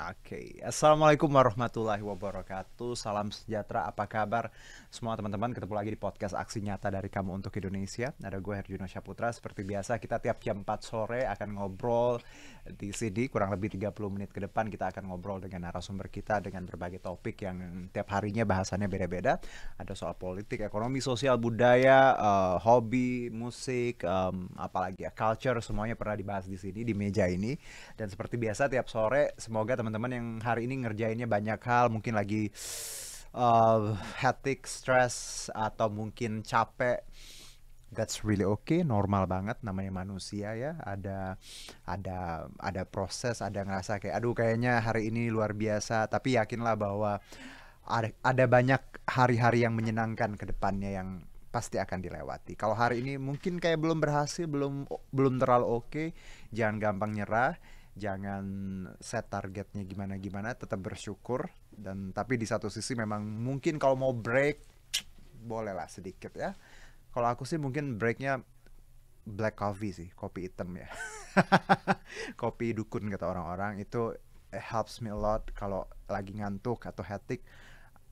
Oke, Assalamualaikum warahmatullahi wabarakatuh. Salam sejahtera, apa kabar semua teman-teman? Ketemu lagi di podcast Aksi Nyata dari Kamu untuk Indonesia. Ada gue Herjuno Syaputra. Seperti biasa kita tiap jam 4 sore akan ngobrol di sini. Kurang lebih 30 menit ke depan kita akan ngobrol dengan narasumber kita dengan berbagai topik yang tiap harinya bahasannya beda-beda. Ada soal politik, ekonomi, sosial, budaya, hobi, musik, apalagi ya, culture, semuanya pernah dibahas di sini di meja ini. Dan seperti biasa tiap sore semoga teman-teman yang hari ini ngerjainnya banyak hal, mungkin lagi hectic, stress atau mungkin capek. That's really okay, normal banget, namanya manusia ya. Ada proses, ada ngerasa kayak aduh kayaknya hari ini luar biasa, tapi yakinlah bahwa ada banyak hari-hari yang menyenangkan ke depannya yang pasti akan dilewati. Kalau hari ini mungkin kayak belum berhasil, belum belum terlalu oke, jangan gampang nyerah, jangan set targetnya gimana-gimana, tetap bersyukur. Dan tapi di satu sisi memang mungkin kalau mau break bolehlah sedikit ya. Kalau aku sih mungkin breaknya black coffee sih, kopi hitam ya. Kopi dukun kata orang-orang itu helps me a lot kalau lagi ngantuk atau hectic.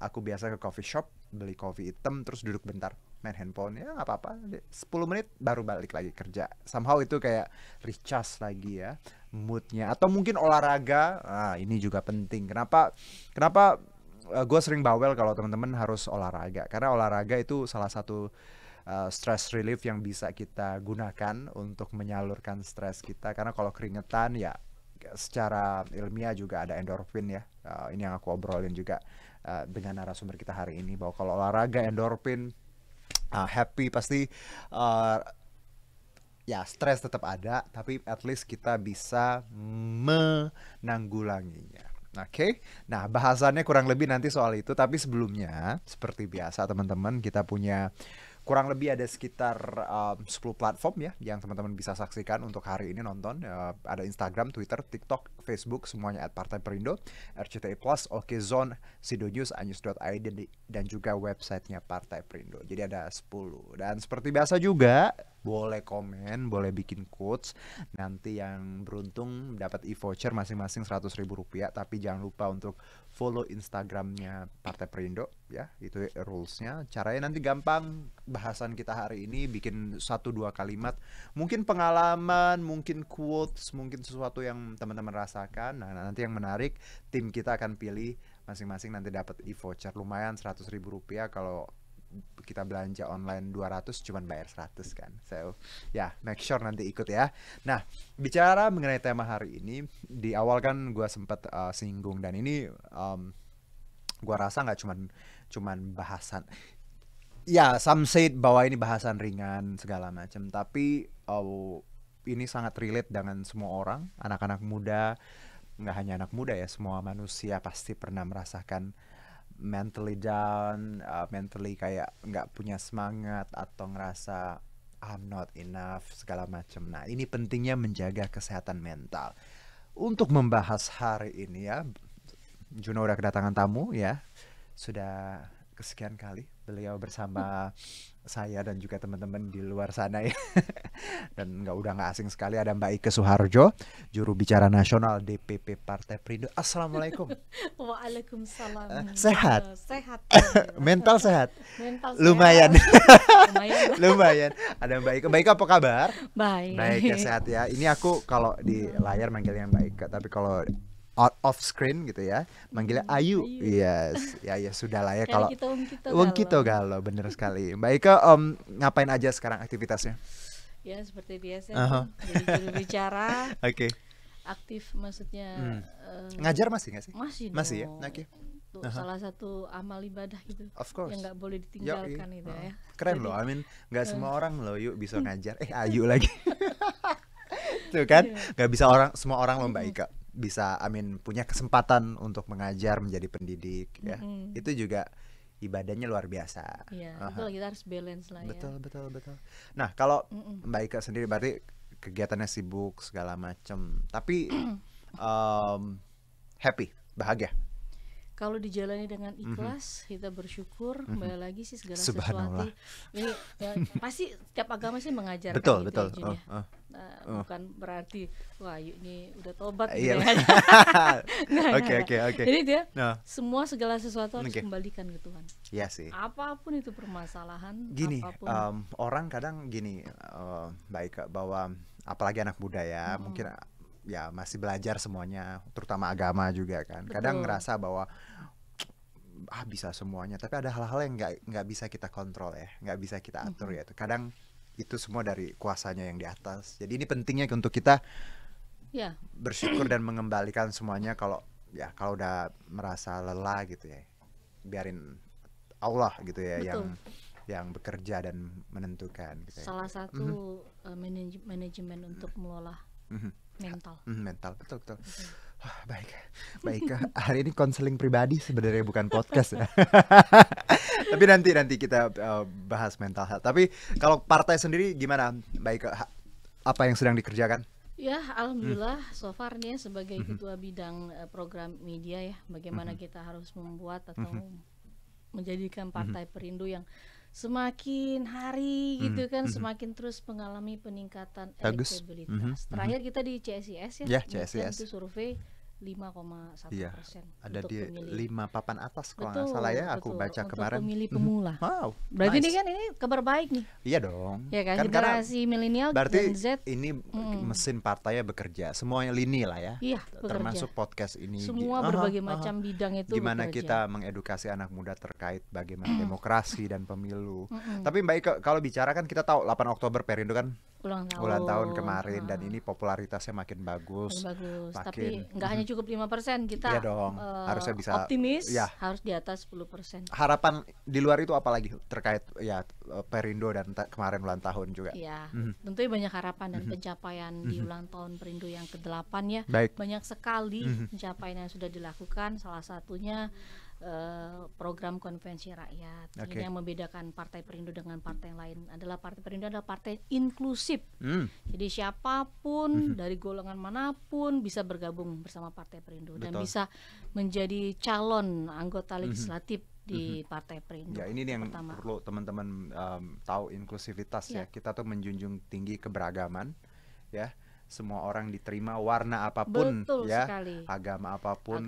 Aku biasa ke coffee shop, beli kopi hitam, terus duduk bentar, main handphone, ya nggak apa-apa, 10 menit baru balik lagi kerja. Somehow itu kayak recharge lagi ya, moodnya. Atau mungkin olahraga, ini juga penting. Kenapa gue sering bawel kalau teman-teman harus olahraga? Karena olahraga itu salah satu stress relief yang bisa kita gunakan untuk menyalurkan stres kita. Karena kalau keringetan ya secara ilmiah juga ada endorfin ya. Ini yang aku obrolin juga dengan narasumber kita hari ini, bahwa kalau olahraga endorfin, happy pasti, uh, ya stres tetap ada, tapi at least kita bisa menanggulanginya. Oke, nah bahasannya kurang lebih nanti soal itu, tapi sebelumnya seperti biasa teman-teman, kita punya kurang lebih ada sekitar 10 platform ya yang teman-teman bisa saksikan untuk hari ini nonton. Ada Instagram, Twitter, TikTok, Facebook, semuanya @Partai Perindo, RCTI Plus, Okezone, Sido News, anyus.id, dan juga websitenya Partai Perindo. Jadi ada 10. Dan seperti biasa juga boleh komen, boleh bikin quotes. Nanti yang beruntung dapat e-voucher masing-masing Rp100.000. Tapi jangan lupa untuk follow Instagramnya Partai Perindo ya, itu rulesnya. Caranya nanti gampang, bahasan kita hari ini bikin 1-2 kalimat, mungkin pengalaman, mungkin quotes, mungkin sesuatu yang teman-teman rasakan. Nah nanti yang menarik, tim kita akan pilih masing-masing, nanti dapat e-voucher lumayan Rp100.000. Kalau kita belanja online 200 cuman bayar 100 kan. So ya, make sure nanti ikut ya. Nah, bicara mengenai tema hari ini, di awal kan gue sempat singgung, dan ini gue rasa nggak cuman bahasan, ya some said bahwa ini bahasan ringan segala macam, tapi ini sangat relate dengan semua orang, anak-anak muda, nggak hanya anak muda ya, semua manusia pasti pernah merasakan mentally down, mentally kayak nggak punya semangat atau ngerasa I'm not enough segala macam. Nah ini pentingnya menjaga kesehatan mental. Untuk membahas hari ini ya, Juno udah kedatangan tamu ya, sudah kesekian kali beliau bersama saya dan juga teman-teman di luar sana ya. Dan udah nggak asing sekali, ada Mbak Ike Suharjo, juru bicara nasional DPP Partai Perindo. Assalamualaikum. Waalaikumsalam. Sehat? Sehat. Mental sehat? Mental Lumayan. sehat. Lumayan. Lumayan. Ada Mbak Ike. Mbak Ike apa kabar? Baik. Baik ya, sehat ya. Ini aku kalau di layar manggilnya Mbak Ike, tapi kalau off screen gitu ya manggilnya Ayu. Ayu. Yes, ya sudah lah ya. Kali Kalau kita Wong Kito galau, bener sekali. Mbak Ike, ngapain aja sekarang aktivitasnya? Ya seperti biasa Aha. jadi juru bicara Oke. aktif, maksudnya Ngajar masih nggak sih? masih Masih ya? dong. Oke. Itu Aha. salah satu amal ibadah gitu Of course. yang nggak boleh ditinggalkan itu ya. Keren Jadi, loh, I mean nggak semua orang loh yuk bisa ngajar. Ayu lagi. Tuh kan, Iya. nggak bisa semua orang loh Mbak Ika bisa, I mean punya kesempatan untuk mengajar, menjadi pendidik ya. Itu juga ibadahnya luar biasa. Iya, Aha. betul, kita harus balance lah ya. Betul. Nah kalau Mbak Ika sendiri berarti kegiatannya sibuk segala macem, tapi happy, bahagia. Kalau dijalani dengan ikhlas, kita bersyukur, kembali lagi sih segala Subhanallah. sesuatu. Ini ya, pasti tiap agama sih mengajarkan Betul gitu betul. ya, Jun, ya. bukan berarti wah yuk ini udah tobat Iya. gitu ya. Nggak, Oke, nggak. oke, oke. Jadi dia Nah, segala sesuatu harus Oke. kembalikan ke Tuhan. iya sih. Apapun itu permasalahan, Gini, apapun. orang kadang gini, baik Kak, bahwa apalagi anak muda ya, mungkin ya masih belajar semuanya, terutama agama juga kan. Kadang Betul. ngerasa bahwa bisa semuanya, tapi ada hal-hal yang nggak bisa kita kontrol ya, nggak bisa kita atur ya. Kadang itu semua dari kuasanya yang di atas. Jadi ini pentingnya untuk kita Ya, bersyukur dan mengembalikan semuanya. Kalau udah merasa lelah gitu ya, biarin Allah gitu ya Betul. yang bekerja dan menentukan gitu ya. salah satu manajemen untuk mengelola Mhm. mental. Mental, betul. Wah, baik. Hari ini konseling pribadi sebenarnya, bukan podcast ya. Tapi nanti kita bahas mental health. Tapi kalau partai sendiri gimana? Baik, apa yang sedang dikerjakan? Ya, alhamdulillah so far nih ya, sebagai ketua bidang program media ya, bagaimana kita harus membuat atau menjadikan Partai Perindo yang semakin hari gitu kan semakin terus mengalami peningkatan Bagus. elektabilitas. Terakhir kita di CSIS Ya, Nielsen CSIS. itu survei 5,1% Iya, ada untuk di pemilih. 5 papan atas kalau nggak salah ya, aku betul. baca Untuk kemarin. pemilih pemula. Wow, Berarti nice. ini kabar baik nih. Iya dong. Ya kan, karena generasi milenial berarti Gen Z. ini mesin partainya bekerja, semuanya lini lah ya. Iya, bekerja. Termasuk podcast ini. Semua berbagai macam bidang itu Gimana bekerja. kita mengedukasi anak muda terkait bagaimana demokrasi dan pemilu. Tapi Mbak Ike, kalau bicara kan kita tahu 8 Oktober Perindo kan ulang tahun kemarin, dan ini popularitasnya makin bagus. Bagus, tapi makin nggak hanya cukup 5%, kita Iya dong, harusnya bisa, optimis, ya. harus di atas 10%. Harapan di luar itu apa lagi terkait ya Perindo dan kemarin ulang tahun juga. Ya, tentunya banyak harapan dan pencapaian di ulang tahun Perindo yang ke-8 ya. Baik. Banyak sekali pencapaian yang sudah dilakukan, salah satunya program konvensi rakyat. Oke. Ini yang membedakan Partai Perindo dengan partai yang lain adalah Partai Perindo adalah partai inklusif. Jadi siapapun dari golongan manapun bisa bergabung bersama Partai Perindo dan Betul. bisa menjadi calon anggota legislatif di Partai Perindo. Ya, ini yang Pertama. perlu teman-teman tahu, inklusivitas ya. Kita tuh menjunjung tinggi keberagaman ya. Semua orang diterima, warna apapun. Betul ya, sekali. agama apapun.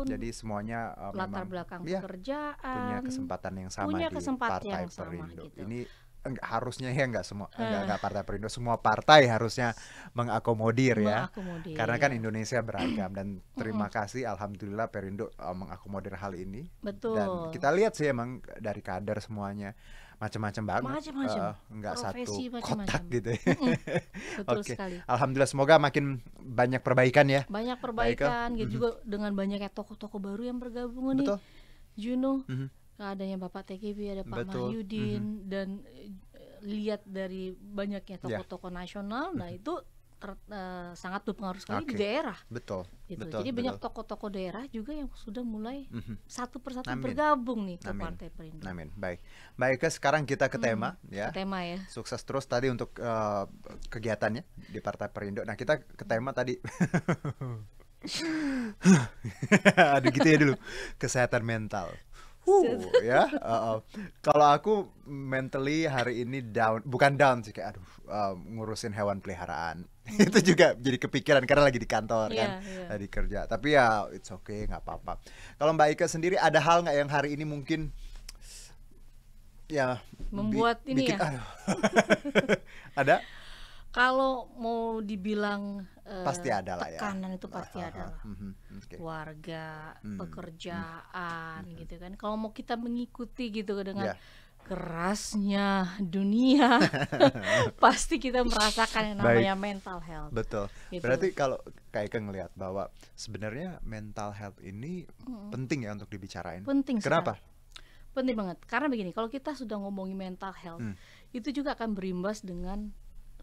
Jadi semuanya latar memang belakang ya, pekerjaan punya kesempatan yang sama punya di kesempatan Partai yang sama Perindo. gitu. Ini harusnya ya nggak semua, nggak Partai Perindo, semua partai harusnya mengakomodir ya. Mengakomodir. Karena kan Indonesia beragam, dan terima kasih, alhamdulillah Perindo mengakomodir hal ini. Betul. Dan kita lihat sih emang dari kader semuanya macam-macam banget. Macam-macam. Nggak satu Profesi kotak macam-macam. gitu ya. Betul Oke. sekali. Alhamdulillah, semoga makin banyak perbaikan ya. Banyak perbaikan gitu juga dengan banyaknya tokoh-tokoh baru yang bergabung nih. Betul. Juno, adanya Bapak TGB, ada Pak Betul. Mahyudin, dan lihat dari banyaknya tokoh-tokoh nasional, nah itu sangat berpengaruh sekali di Oke. daerah. Betul. Gitu. Betul. Jadi betul. banyak tokoh-tokoh daerah juga yang sudah mulai satu persatu Amin. bergabung nih ke Amin. Partai Perindo. Amin. Baik. Baik, sekarang kita ke tema ya. Ke tema ya. Sukses terus tadi untuk kegiatannya di Partai Perindo. Nah, kita ke tema tadi. Aduh, gitu ya dulu. Kesehatan mental. Ya. Kalau aku mentally hari ini down, bukan down sih, kayak ngurusin hewan peliharaan. Itu juga jadi kepikiran karena lagi di kantor kan, lagi kerja. Tapi ya it's okay, nggak apa-apa. Kalau Mbak Ike sendiri, ada hal nggak yang hari ini mungkin ya membuat ini bikin, ya. Ada? Kalau mau dibilang Pasti ada lah ya. tekanan itu pasti ada lah. Okay. Keluarga, pekerjaan gitu kan. Kalau mau kita mengikuti gitu dengan kerasnya dunia, pasti kita merasakan yang namanya mental health. Betul. Gitu. Berarti kalau Kak ngelihat bahwa sebenarnya mental health ini penting ya untuk dibicarain. Penting. Kenapa? Sekali. Penting banget. Karena begini, kalau kita sudah ngomongin mental health, itu juga akan berimbas dengan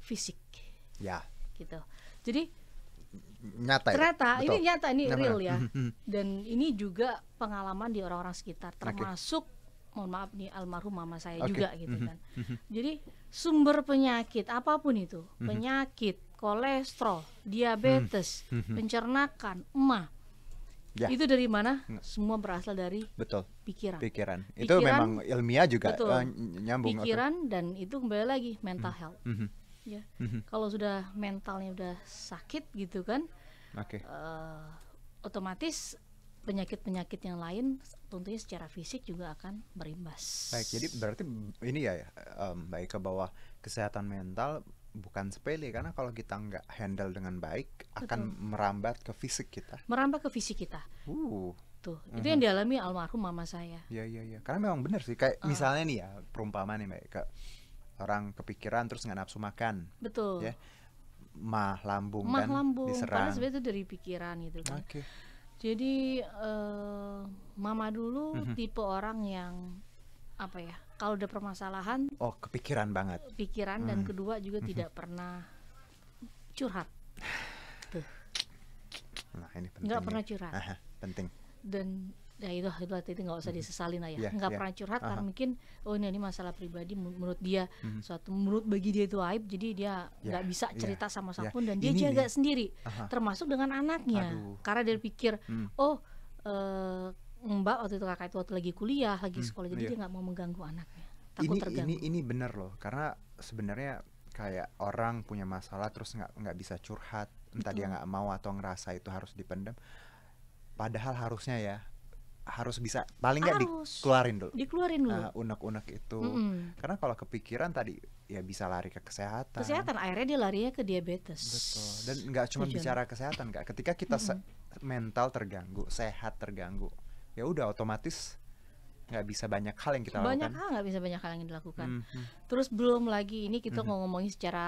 fisik. Ya. Gitu. Jadi nyata ternyata ini nyata, ini real ya. Dan ini juga pengalaman di orang-orang sekitar, termasuk mohon maaf nih almarhum mama saya juga gitu kan. Jadi sumber penyakit apapun itu, penyakit kolesterol, diabetes, pencernakan, emah, itu dari mana? Semua berasal dari pikiran. Itu memang ilmiah juga betul. nyambung. Pikiran dan itu kembali lagi mental health. ya. Kalau sudah mentalnya udah sakit gitu kan, Oke. otomatis penyakit-penyakit yang lain tentunya secara fisik juga akan berimbas. Baik, jadi berarti ini ya, baik ke bawah kesehatan mental bukan sepele, karena kalau kita nggak handle dengan baik akan Betul. merambat ke fisik kita. Merambah ke fisik kita. Tuh, itu yang dialami almarhum mama saya. Ya, ya, ya. Karena memang benar sih. Kayak misalnya nih ya, perumpamaan nih Mbak, orang kepikiran terus nggak nafsu makan, Betul. ya, lambung Mah kan lambung, karena diserang. sebenarnya itu dari pikiran gitu kan. Oke. Jadi mama dulu tipe orang yang apa ya? Kalau udah permasalahan, Oh, kepikiran banget. pikiran dan kedua juga tidak pernah curhat. Tuh, Nah, ini penting. nggak nih. pernah curhat. Aha, penting. Dan ya itu nggak usah disesalin lah ya. Iya, Nggak iya. pernah curhat karena mungkin ini masalah pribadi menurut dia, menurut bagi dia itu aib, jadi dia nggak bisa iya, cerita sama iya. siapapun dan dia Ini jaga nih. sendiri, Aha. termasuk dengan anaknya. Aduh. Karena dia pikir, Mbak waktu itu kakak itu waktu lagi kuliah, lagi sekolah, jadi iya. dia nggak mau mengganggu anaknya, takut terganggu. Ini bener loh, karena sebenarnya kayak orang punya masalah terus nggak bisa curhat, entah dia nggak mau atau ngerasa itu harus dipendam, padahal harusnya ya harus bisa paling nggak Harus. dikeluarin dulu unek-unek itu. Karena kalau kepikiran tadi ya bisa lari ke kesehatan. Kesehatan akhirnya dia larinya ke diabetes. Betul. Dan nggak cuma Tujuan. bicara kesehatan Kak, ketika kita mental terganggu, sehat terganggu, ya udah otomatis nggak bisa banyak hal yang kita Banyak lakukan. hal nggak bisa banyak hal yang dilakukan. Terus belum lagi ini kita ngomongin secara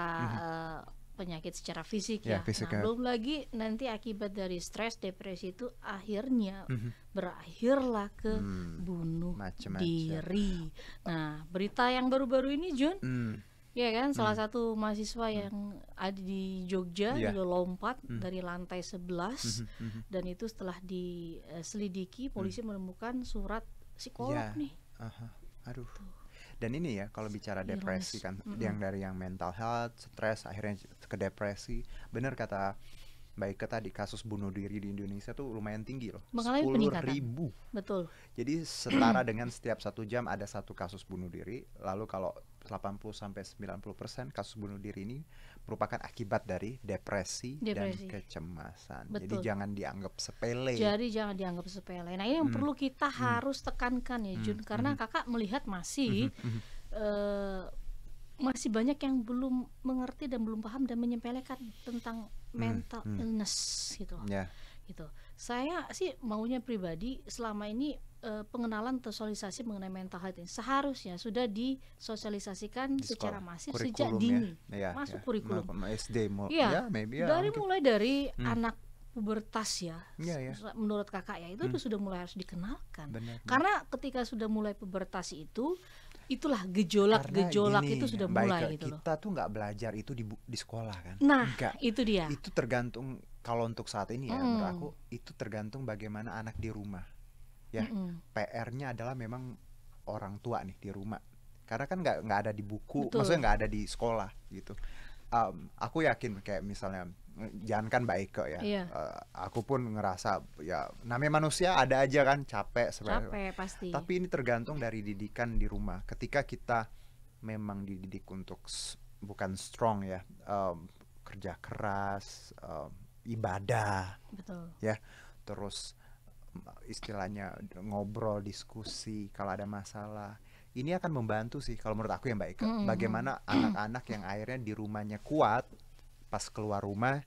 penyakit secara fisik Ya, ya. fisik Nah, ya. belum lagi nanti akibat dari stres, depresi itu akhirnya berakhirlah ke bunuh Macem-macem. diri. Nah, berita yang baru-baru ini Jun, ya kan, salah satu mahasiswa yang ada di Jogja Iya. juga lompat dari lantai 11 dan itu setelah diselidiki polisi menemukan surat psikolog Ya. nih. Aha. Aduh. Dan ini ya kalau bicara Ironis. depresi kan, yang dari yang mental health, stres akhirnya ke depresi. Benar kata Mbak Ika tadi, kasus bunuh diri di Indonesia tuh lumayan tinggi loh. Mengalami peningkatan. 10.000. Betul. Jadi setara dengan setiap 1 jam ada 1 kasus bunuh diri. Lalu kalau 80-90% kasus bunuh diri ini merupakan akibat dari depresi. Dan kecemasan. Betul. Jadi jangan dianggap sepele. Jadi jangan dianggap sepele. Nah, ini yang perlu kita harus tekankan ya Jun, karena kakak melihat masih masih banyak yang belum mengerti dan belum paham dan menyepelekan tentang mental illness gitu. Ya. Gitu. Saya sih maunya pribadi selama ini pengenalan atau sosialisasi mengenai mental health ini seharusnya sudah disosialisasikan Di secara sekolah. masif Kurikulum sejak ya. dini. Ya, Masuk ya. kurikulum. SD Iya, ya, maybe ya, dari mungkin. mulai dari anak pubertas ya. Iya, ya. Menurut kakak ya itu sudah mulai harus dikenalkan. Benar. Karena ketika sudah mulai pubertas itu, itulah gejolak-gejolak Karena itu sudah Mbak mulai Ika, gitu loh. kita tuh nggak belajar itu di sekolah kan. Nah, Nggak. itu dia. Itu tergantung, kalau untuk saat ini ya menurut aku itu tergantung bagaimana anak di rumah. Ya, PR-nya adalah memang orang tua nih di rumah. Karena kan nggak ada di buku, Betul. maksudnya nggak ada di sekolah gitu. Aku yakin kayak misalnya jangankan Mbak Ika ya, Iya. aku pun ngerasa ya namanya manusia ada aja kan capek sebenarnya. Capek pasti. Tapi ini tergantung dari didikan di rumah. Ketika kita memang dididik untuk bukan strong ya, kerja keras, ibadah, Betul. ya, terus istilahnya ngobrol, diskusi kalau ada masalah. Ini akan membantu sih kalau menurut aku ya Mbak Ika. Bagaimana anak-anak yang akhirnya di rumahnya kuat, pas keluar rumah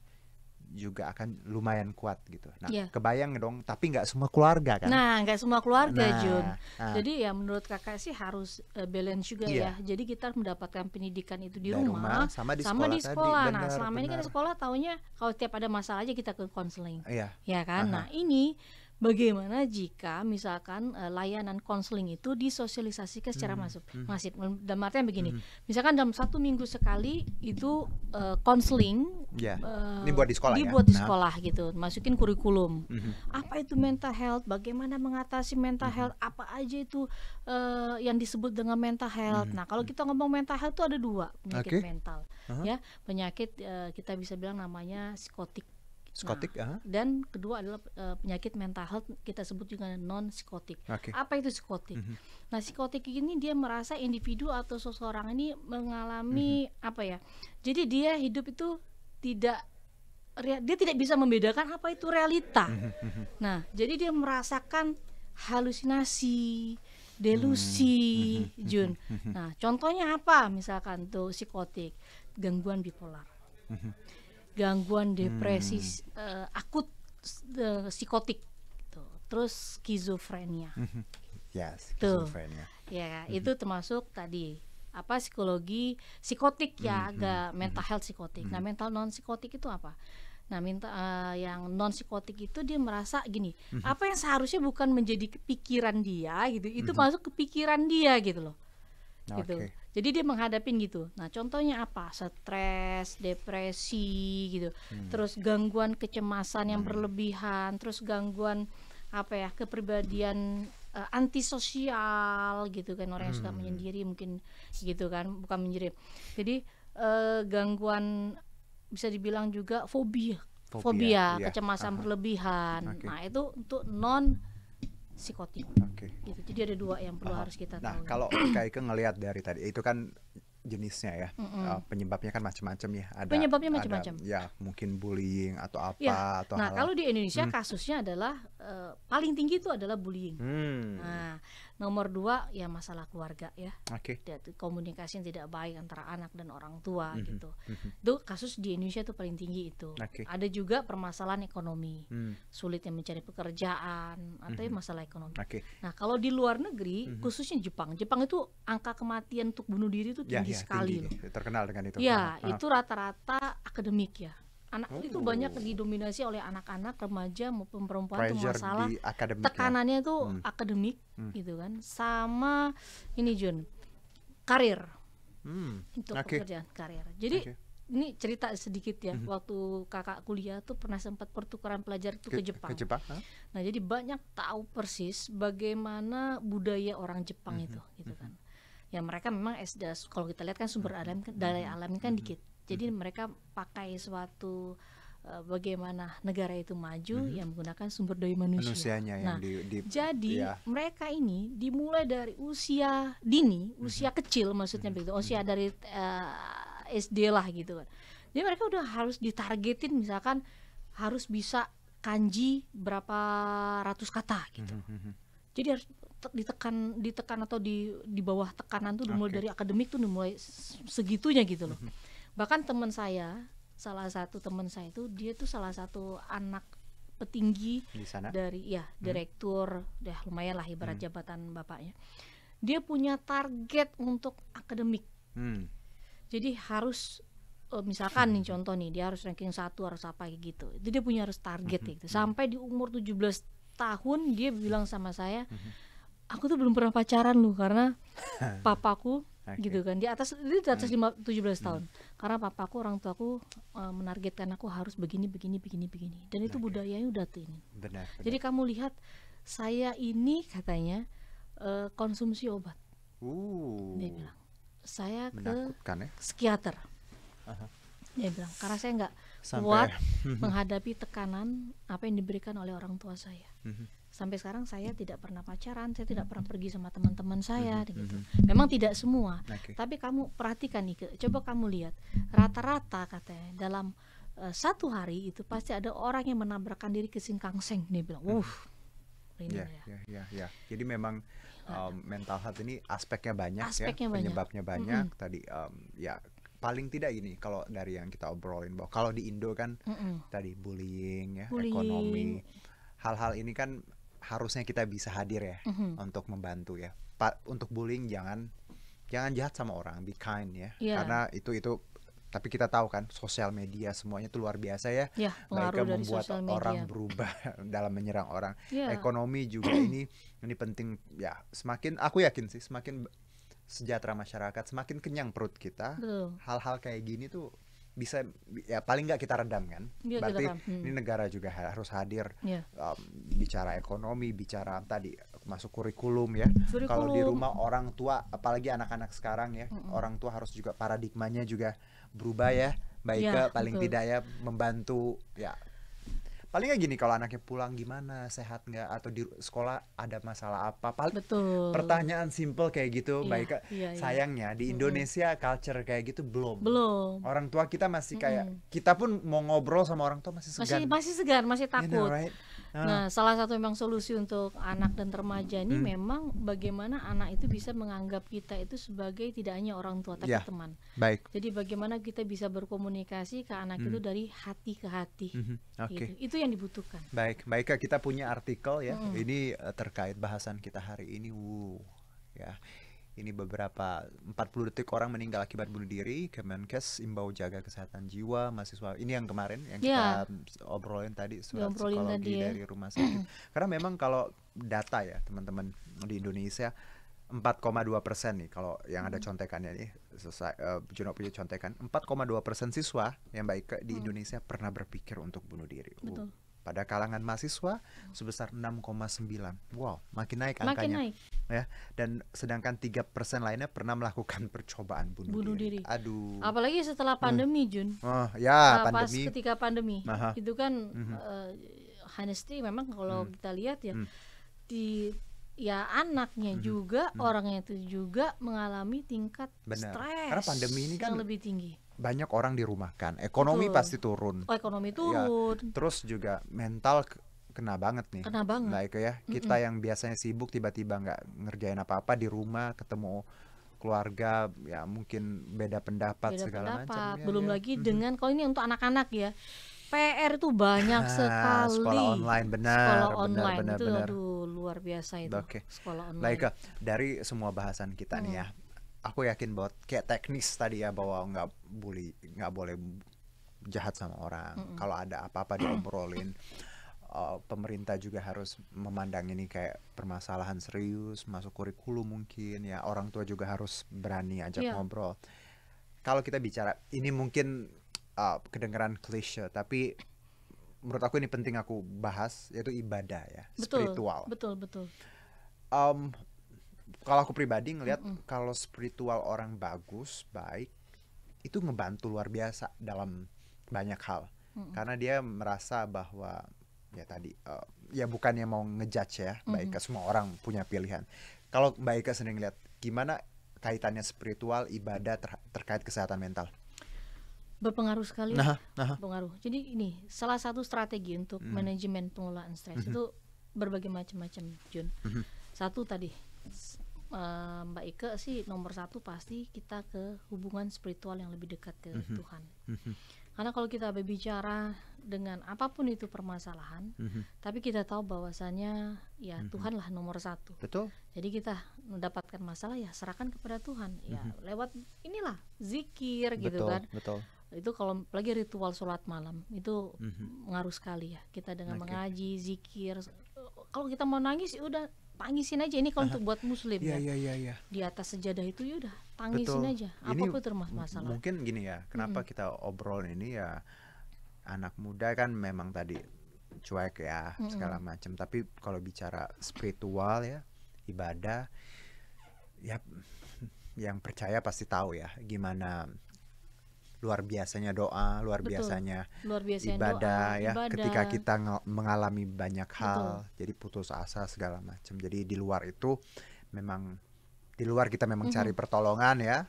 juga akan lumayan kuat gitu. Nah, Iya. kebayang dong, tapi nggak semua keluarga kan. Nah, nggak semua keluarga Nah, Jun. nah. Jadi ya menurut kakak sih harus balance juga Iya. ya. Jadi kita mendapatkan pendidikan itu di Dari rumah, sama di sama di sekolah tadi. sekolah. Nah, Benar, selama ini kan benar. di sekolah taunya kalau tiap ada masalah aja kita ke konseling. Iya. Ya kan? Nah, ini bagaimana jika misalkan layanan konseling itu disosialisasikan secara masif. Dalam artian begini, misalkan dalam 1 minggu sekali itu konseling Ya. Ini buat di sekolah ya. dibuat di Nah. sekolah gitu, masukin kurikulum. Apa itu mental health? Bagaimana mengatasi mental health? Apa aja itu yang disebut dengan mental health? Nah, kalau kita ngomong mental health itu ada 2 penyakit Oke. mental, ya penyakit kita bisa bilang namanya psikotik. Psikotik, dan kedua adalah penyakit mental health, kita sebut juga non psikotik. Apa itu psikotik? Nah, psikotik ini dia merasa individu atau seseorang ini mengalami apa ya? Jadi dia hidup itu dia tidak bisa membedakan apa itu realita. Nah, jadi dia merasakan halusinasi, delusi, Jun. Nah, contohnya apa? Misalkan tuh psikotik, gangguan bipolar, gangguan depresi akut psikotik, gitu. Terus skizofrenia. Ya, skizofrenia. Ya, itu termasuk tadi apa psikologi psikotik ya, agak mental health psikotik. Nah, mental non psikotik itu apa? Nah, yang non psikotik itu dia merasa gini, apa yang seharusnya bukan menjadi pikiran dia gitu, itu masuk ke pikiran dia gitu loh. Gitu. Jadi dia menghadapin gitu. Nah, contohnya apa? Stres, depresi gitu. Terus gangguan kecemasan yang berlebihan, terus gangguan apa ya, kepribadian antisosial gitu kan, orang yang suka menyendiri mungkin gitu kan, bukan menyendiri. Jadi gangguan bisa dibilang juga fobia, kecemasan berlebihan. Nah, itu untuk non psikotik. Gitu. Jadi ada dua yang perlu harus kita tahu. Nah, kalau Kak Ike ngelihat dari tadi itu kan jenisnya ya, penyebabnya kan macam-macam ya. Penyebabnya macam-macam. Ya, mungkin bullying atau apa atau nah, kalau di Indonesia kasusnya adalah paling tinggi itu adalah bullying. Nah, nomor 2 ya masalah keluarga ya. Komunikasi yang tidak baik antara anak dan orang tua gitu. Itu kasus di Indonesia itu paling tinggi itu. Ada juga permasalahan ekonomi, sulitnya mencari pekerjaan atau masalah ekonomi. Nah, kalau di luar negeri, khususnya Jepang itu angka kematian untuk bunuh diri itu tinggi sekali loh. Terkenal dengan itu. Ya, itu rata-rata akademik ya. Anak itu banyak didominasi oleh anak-anak, remaja maupun perempuan. Itu masalah tekanannya itu akademik gitu kan, sama ini Jun, karir, untuk pekerjaan karir. Jadi ini cerita sedikit ya, waktu kakak kuliah tuh pernah sempat pertukaran pelajar tuh ke Jepang. Nah, jadi banyak tahu persis bagaimana budaya orang Jepang itu gitu kan. Ya, mereka memang kalau kita lihat kan sumber daya alamnya kan dikit. Jadi mereka pakai suatu bagaimana negara itu maju yang menggunakan sumber daya manusianya. Nah, mereka ini dimulai dari usia dini, usia kecil maksudnya begitu, usia dari SD lah gitu kan. Jadi mereka udah harus ditargetin, misalkan harus bisa kanji berapa ratus kata gitu. Jadi harus ditekan atau di bawah tekanan tuh dimulai dari akademik tuh dimulai segitunya gitu loh. Bahkan salah satu teman saya itu, dia tuh salah satu anak petinggi di sana? Dari direktur, lumayan lah ibarat jabatan bapaknya. Dia punya target untuk akademik. Jadi harus misalkan nih contoh nih, dia harus ranking 1 harus apa gitu. Itu dia punya harus target gitu. Sampai di umur 17 tahun dia bilang sama saya, aku tuh belum pernah pacaran loh karena papaku gitu kan, di atas 17 tahun. Karena papaku, orang tuaku menargetkan aku harus begini. Dan itu budayanya udah tuh ini. Benar. Jadi kamu lihat, saya ini katanya konsumsi obat. Dia bilang, saya ke psikiater. Dia bilang, karena saya nggak kuat menghadapi tekanan apa yang diberikan oleh orang tua saya. Sampai sekarang saya tidak pernah pacaran, saya tidak pernah pergi sama teman-teman saya gitu. Memang tidak semua, tapi kamu perhatikan nih, coba kamu lihat, rata-rata katanya dalam satu hari itu pasti ada orang yang menabrakkan diri ke Shinkansen. Dia bilang, Jadi memang mental health ini aspeknya banyak, penyebabnya banyak. Tadi paling tidak ini, kalau dari yang kita obrolin, bahwa kalau di Indo kan tadi bullying ekonomi, hal-hal ini kan harusnya kita bisa hadir ya untuk membantu ya. Untuk bullying jangan jahat sama orang, be kind ya. Karena itu tapi kita tahu kan sosial media semuanya itu luar biasa ya. Mereka membuat orang berubah dalam menyerang orang. Ekonomi juga ini penting ya. Aku yakin sih semakin sejahtera masyarakat, semakin kenyang perut kita. Hal-hal kayak gini tuh bisa ya paling nggak kita redam kan. Berarti ini negara juga harus hadir, bicara ekonomi, bicara tadi masuk kurikulum ya. Kalau di rumah orang tua, apalagi anak-anak sekarang ya, orang tua harus juga paradigmanya juga berubah ya. Paling tidak ya membantu ya Paling kayak gini, kalau anaknya pulang gimana, sehat nggak, atau di sekolah ada masalah apa, paling Betul. pertanyaan simple kayak gitu. Iya, Baik, iya, iya. sayangnya di Indonesia culture kayak gitu belum. Belum. Orang tua kita masih kayak, kita pun mau ngobrol sama orang tua masih segan. Masih segan, masih You know, takut. right? Nah, salah satu memang solusi untuk anak dan remaja ini memang bagaimana anak itu bisa menganggap kita itu sebagai tidak hanya orang tua tapi Ya. teman. Baik. Jadi bagaimana kita bisa berkomunikasi ke anak itu dari hati ke hati. Oke. Itu yang dibutuhkan. Baik, Kak, kita punya artikel ya. Ini terkait bahasan kita hari ini. Ya. Ini beberapa 40 detik orang meninggal akibat bunuh diri. Kemenkes imbau jaga kesehatan jiwa mahasiswa. Ini yang kemarin yang kita obrolin tadi, surat psikologi dari rumah sakit. Karena memang kalau data ya teman-teman di Indonesia 4,2% nih kalau yang ada contekannya nih, Juno punya contekan 4,2% siswa yang baik di Indonesia pernah berpikir untuk bunuh diri. Betul. Pada kalangan mahasiswa sebesar 6,9. Wow, makin naik Makin angkanya. naik. Ya, dan sedangkan 3% lainnya pernah melakukan percobaan bunuh diri. Aduh. Apalagi setelah pandemi, Jun. Oh, ya, Pas pandemi. ketika pandemi. Aha. Itu kan honestly memang kalau kita lihat ya di anaknya juga orangnya itu juga mengalami tingkat Benar. stres Karena pandemi ini kan yang lebih tinggi. Banyak orang dirumahkan, ekonomi Betul. pasti turun. Oh, ekonomi Ya, turun. terus juga mental kena banget nih. Kena banget. Baik ya, kita yang biasanya sibuk tiba-tiba nggak ngerjain apa-apa di rumah, ketemu keluarga, ya mungkin beda pendapat Beda segala pendapat. macam. Ya, Belum ya. lagi dengan kalau ini untuk anak-anak ya. PR itu banyak sekali. Sekolah online, benar, Sekolah benar, online benar, itu benar. aduh luar biasa itu. Oke. Sekolah online. Baik, Kak, dari semua bahasan kita nih ya, aku yakin bahwa kayak teknis tadi ya, bahwa nggak boleh jahat sama orang. Kalau ada apa-apa diobrolin. Pemerintah juga harus memandang ini kayak permasalahan serius, masuk kurikulum mungkin ya. Orang tua juga harus berani ajak ngobrol. Kalau kita bicara, ini mungkin kedengeran klise, tapi menurut aku ini penting aku bahas, yaitu ibadah ya, spiritual. Betul. Kalau aku pribadi ngelihat kalau spiritual orang bagus, baik, itu ngebantu luar biasa dalam banyak hal. Karena dia merasa bahwa ya tadi ya bukannya mau ngejudge ya, Mbak Ika, semua orang punya pilihan. Kalau Mbak Ika sering lihat gimana kaitannya spiritual, ibadah terkait kesehatan mental? Berpengaruh sekali. Pengaruh. Jadi ini salah satu strategi untuk manajemen pengelolaan stres itu berbagai macam, Jun. Satu tadi Mbak Ike sih nomor satu pasti kita ke hubungan spiritual yang lebih dekat ke Tuhan. Karena kalau kita berbicara dengan apapun itu permasalahan, tapi kita tahu bahwasannya ya Tuhanlah nomor satu. Betul. Jadi kita mendapatkan masalah ya serahkan kepada Tuhan. Ya lewat inilah zikir gitu kan. Betul. Itu kalau apalagi ritual sholat malam itu ngaruh sekali ya. Kita dengan mengaji, zikir. Kalau kita mau nangis ya udah tangisin aja. Ini kalau untuk buat muslim ya. Di atas sejadah itu ya udah tangisin aja. Apapun masalah. Mungkin gini ya, kenapa kita obrol ini ya, anak muda kan memang tadi cuek ya segala macam. Tapi kalau bicara spiritual ya, ibadah ya, yang percaya pasti tahu ya gimana luar biasanya doa, luar biasanya ibadah, ya. Ketika kita mengalami banyak hal, jadi putus asa segala macam. Jadi di luar itu memang kita cari pertolongan ya,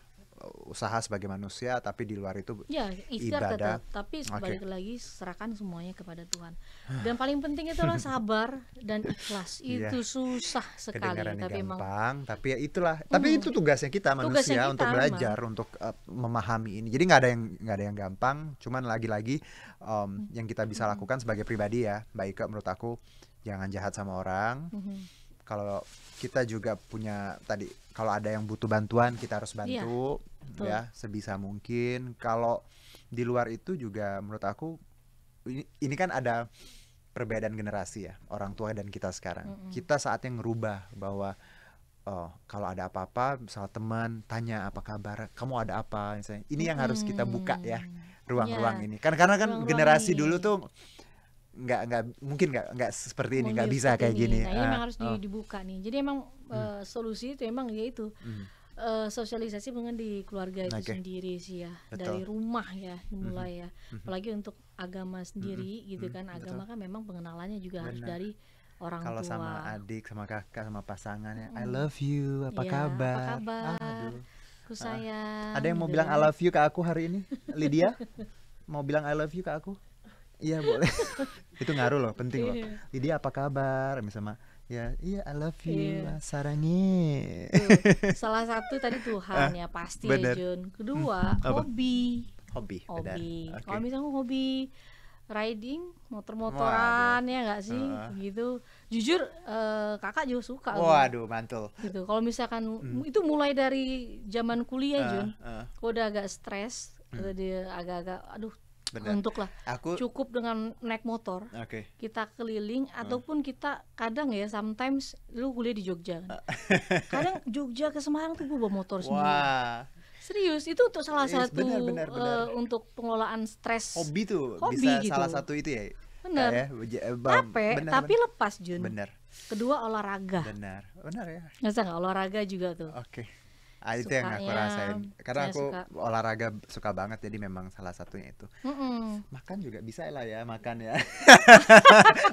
usaha sebagai manusia, tapi di luar itu ya ikhtiar ibadah. Tetap, tapi balik lagi serahkan semuanya kepada Tuhan. Dan paling penting itulah sabar dan ikhlas. Itu susah sekali. Tapi gampang, tapi ya itulah. Tapi itu tugasnya kita manusia untuk belajar, untuk memahami ini. Jadi nggak ada yang gampang. Cuman lagi-lagi yang kita bisa lakukan sebagai pribadi ya, Mbak Ika, menurut aku jangan jahat sama orang. Kalau kita juga punya tadi, kalau ada yang butuh bantuan kita harus bantu ya sebisa mungkin. Kalau di luar itu juga menurut aku ini kan ada perbedaan generasi ya, orang tua dan kita sekarang. Kita saatnya ngerubah bahwa kalau ada apa-apa, misal teman tanya apa kabar, kamu ada apa misalnya. Ini yang harus kita buka ya, ruang-ruang ini. Karena kan generasi dulu tuh nggak mungkin nggak seperti ini, nggak bisa kayak gini. Nah, ini memang harus dibuka nih. Jadi emang solusi itu emang ya itu sosialisasi mungkin di keluarga itu Oke. sendiri sih ya, Betul. dari rumah ya dimulai ya, apalagi untuk agama sendiri gitu kan, betul. agama kan memang pengenalannya juga harus Benar. dari orang Kalau tua. sama adik, sama kakak, sama pasangannya, I love you, apa Iya, kabar? apa kabar? Aduh. Aku sayang. Ada yang mau gitu bilang I kan. love you ke aku hari ini? Lydia? Mau bilang I love you ke aku? Iya boleh. Itu ngaruh loh, penting loh. Iya. Lydia apa kabar? Misalnya, ya iya I love you, Iya. sarangi. Tuh, salah satu tadi Tuhan ya pasti ya bener. Jun. Kedua apa? hobi. Hobi, benar. Hobi. Oke. Kalau misalnya hobi riding, motor-motoran ya nggak sih, gitu. Jujur kakak juga suka loh, Waduh, mantul. gitu. Kalau misalkan itu mulai dari zaman kuliah Jun, kalau udah agak stres, atau dia agak-agak, aduh, Bener. untuk lah, Aku cukup dengan naik motor, oke. kita keliling ataupun kita kadang ya, sometimes lu kuliah di Jogja, kan. Kadang Jogja ke Semarang tuh gue bawa motor sendiri. Wah, Serius, itu untuk salah Yes, satu benar. untuk pengelolaan stres. hobi tuh Hobi bisa gitu. salah satu itu ya. Bener. Ya, Capek, tapi lepas Jun. bener, Kedua olahraga. benar ya. Masa nggak olahraga juga tuh? Oke. Itu yang aku Sukanya, rasain. Karena saya aku suka. olahraga suka banget, jadi memang salah satunya itu. Mm-mm. Makan juga bisa lah ya, makan ya.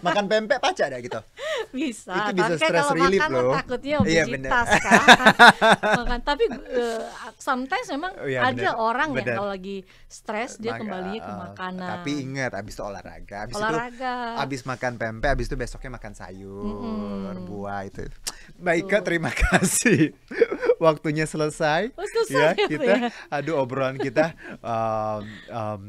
Makan pempek paca dah gitu. Bisa. Itu bisa Tapi kan stress kalau relief makan kan loh. takutnya Iya, bener. obesitas kan. Makan. Tapi sometimes memang Oh, iya, ada bener. orang yang Bener. kalau lagi stres dia kembalinya ke makanan. Tapi ingat abis itu olahraga, Olahraga. itu abis makan pempek, abis itu besoknya makan sayur, buah itu. Baik Kak, terima kasih. Waktunya selesai. Oh, selesai ya, kita ya? aduh obrolan kita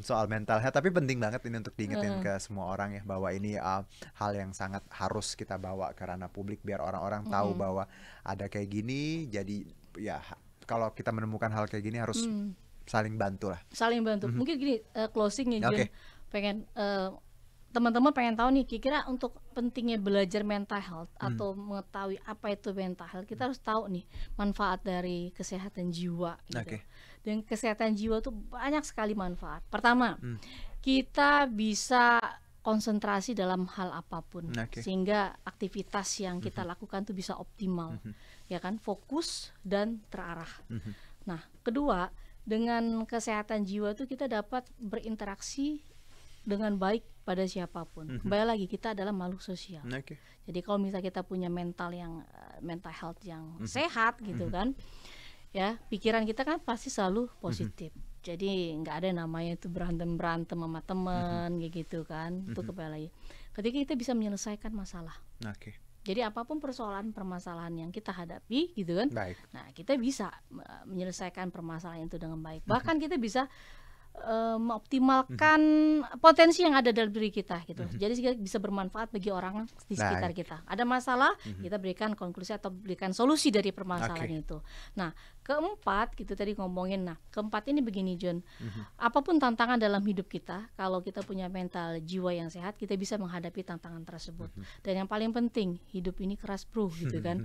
soal mental health, tapi penting banget ini untuk diingetin ke semua orang ya, bahwa ini hal yang sangat harus kita bawa ke ranah publik biar orang-orang tahu bahwa ada kayak gini. Jadi ya kalau kita menemukan hal kayak gini harus saling bantu lah. Saling bantu. Mungkin gini, closingnya Jun, Oke. pengen teman-teman pengen tahu nih, kira-kira untuk pentingnya belajar mental health atau mengetahui apa itu mental health, kita harus tahu nih manfaat dari kesehatan jiwa gitu. Oke. Dan kesehatan jiwa tuh banyak sekali manfaat. Pertama, kita bisa konsentrasi dalam hal apapun, Oke. sehingga aktivitas yang kita lakukan tuh bisa optimal, ya kan, fokus dan terarah. Nah, kedua, dengan kesehatan jiwa tuh kita dapat berinteraksi dengan baik pada siapapun. Kembali lagi, kita adalah makhluk sosial. Oke. Jadi kalau misalnya kita punya mental health yang sehat gitu kan, ya pikiran kita kan pasti selalu positif. Jadi nggak ada namanya itu berantem sama teman kayak gitu kan. Itu kembali lagi, ketika kita bisa menyelesaikan masalah. Oke. Jadi apapun permasalahan yang kita hadapi gitu kan, Baik. nah kita bisa menyelesaikan permasalahan itu dengan baik. Bahkan kita bisa mengoptimalkan potensi yang ada dalam diri kita gitu. Jadi bisa bermanfaat bagi orang di sekitar kita. Ada masalah, kita berikan konklusi atau berikan solusi dari permasalahan itu. Nah, keempat gitu tadi ngomongin. Nah, keempat ini begini John. Apapun tantangan dalam hidup kita, kalau kita punya mental jiwa yang sehat, kita bisa menghadapi tantangan tersebut. Dan yang paling penting, hidup ini keras bro gitu kan.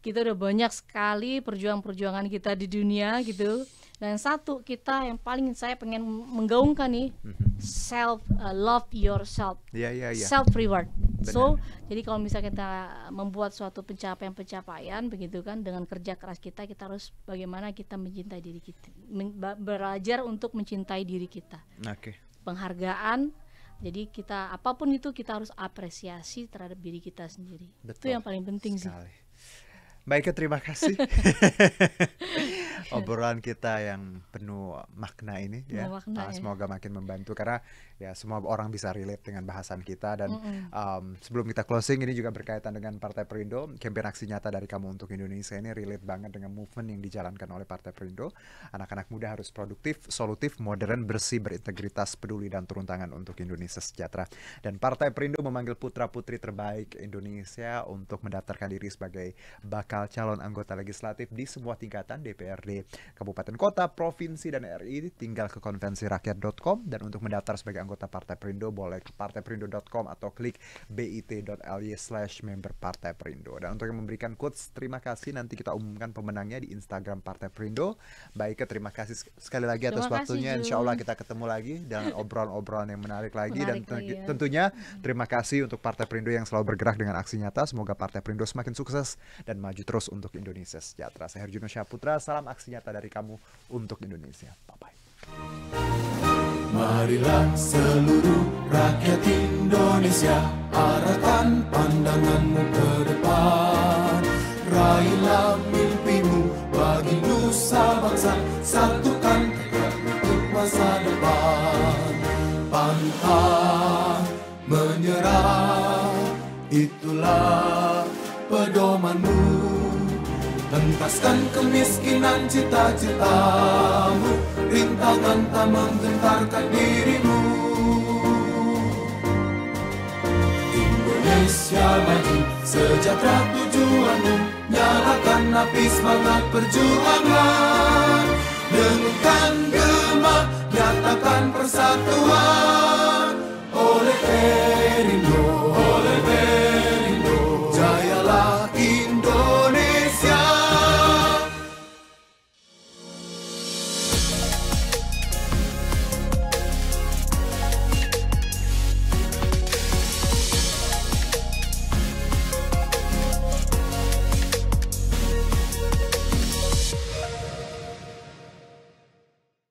Kita udah banyak sekali perjuangan kita di dunia gitu. Dan satu kita yang paling saya pengen menggaungkan nih, self love yourself, self reward. So jadi kalau misalnya kita membuat suatu pencapaian begitu kan, dengan kerja keras kita harus bagaimana kita mencintai diri kita, belajar untuk mencintai diri kita. Penghargaan. Jadi kita apapun itu kita harus apresiasi terhadap diri kita sendiri. Betul. Itu yang paling penting sekali sih. Baiknya, terima kasih. Obrolan kita yang penuh makna ini ya. Semoga makin membantu, karena ya semua orang bisa relate dengan bahasan kita. Dan sebelum kita closing, ini juga berkaitan dengan Partai Perindo. Kampanye Aksi Nyata dari Kamu untuk Indonesia ini relate banget dengan movement yang dijalankan oleh Partai Perindo. Anak-anak muda harus produktif, solutif, modern, bersih, berintegritas, peduli, dan turun tangan untuk Indonesia sejahtera. Dan Partai Perindo memanggil putra-putri terbaik Indonesia untuk mendaftarkan diri sebagai bakal calon anggota legislatif di semua tingkatan DPRD, kabupaten kota, provinsi, dan RI. Tinggal ke konvensirakyat.com, dan untuk mendaftar sebagai anggota Partai Perindo boleh ke partaiperindo.com atau klik bit.ly/member Partai Perindo. Dan untuk yang memberikan quotes terima kasih, nanti kita umumkan pemenangnya di Instagram Partai Perindo. Baik, terima kasih sekali lagi atas waktunya. Insya Allah kita ketemu lagi dengan obrolan-obrolan yang menarik lagi. Dan tentunya terima kasih untuk Partai Perindo yang selalu bergerak dengan aksi nyata. Semoga Partai Perindo semakin sukses dan maju terus untuk Indonesia sejahtera. Saya Herjuno Syaputra, salam aksi nyata dari kamu untuk Indonesia. Bye-bye. Marilah seluruh rakyat Indonesia, arahkan pandanganmu ke depan. Raihlah mimpimu bagi nusa bangsa, satukan tekad untuk masa depan. Pantang menyerah, itulah pedomanmu. Hentaskan kemiskinan cita-citamu, rintangan tak menggentarkan dirimu. Indonesia maju, sejahtera tujuanmu, nyalakan api semangat perjuangan. Dengunkan gema, nyatakan persatuan.